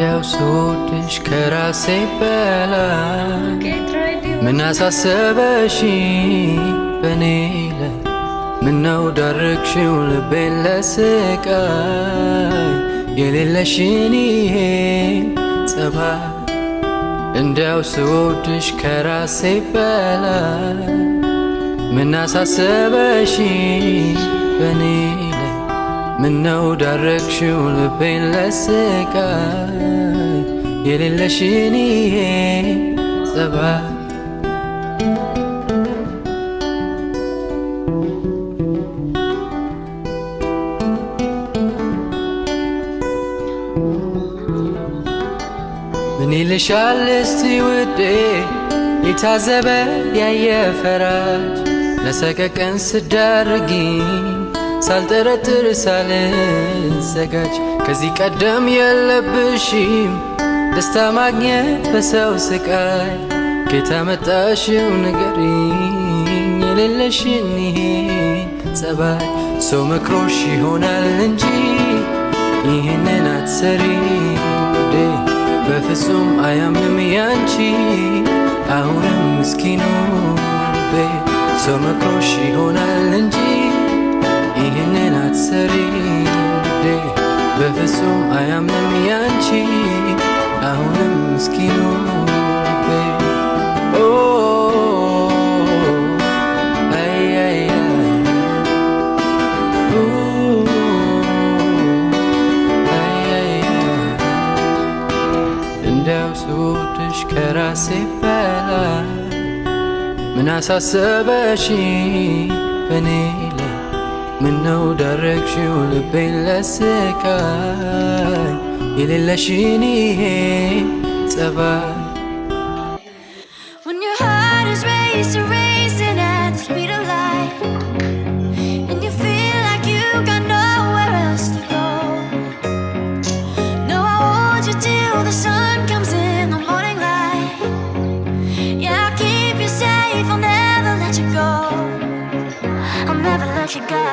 እንዲያው ስወድሽ ከራሴ በላይ ምን አሳሰበሽ በኔ ላይ ምነው ዳረግሽው ልቤን ለስቃይ የሌለሽን ይሄን ጸባይ እንዲያው ስወድሽ ከራሴ በላይ ምን አሳሰበሽ በኔ ላይ ምነው ዳረግሽው ልቤን ለስቃይ የሌለሽን ይሄን ጸባይ ምን ይልሻል እስቲ ውዴ የታዘበ ያየ ፈራጅ ለሰቀቀን ስዳርጊኝ ሳልጠረጥር ሳልዘጋጅ ከዚህ ቀደም የለብሽም ደስታ ማግኘት በሰው ስቃይ ከታመጣሽው ንገሪኝ የሌለሽን ይሄን ጸባይ ሰው መክሮሽ ይሆናል እንጂ ይህንን አትሰሪ ውዴ በፍጹም አያምንም ያንቺ አሁንም ምስኪኑ ልቤ ሰው መክሮሽ ይሆናል እንጂ ይህንን አትሰሪ ውዴ በፍጹም አያምንም ያንቺ አሁንም ምስኪኑ ልቤ እንዲያው ስወድሽ ከራሴ በላይ ምን አሳሰበሽ በኔ ላይ ምነው ዳረግሽው ልቤን ለስቃይ የሌለሽን ይሄን ጸባይ When your heart is racing, racing at the speed of light and you feel like you got nowhere else to go. No, I hold you till the sun comes in the morning light. Yeah, I'll keep you safe, I'll never let you go. I'll never let you go.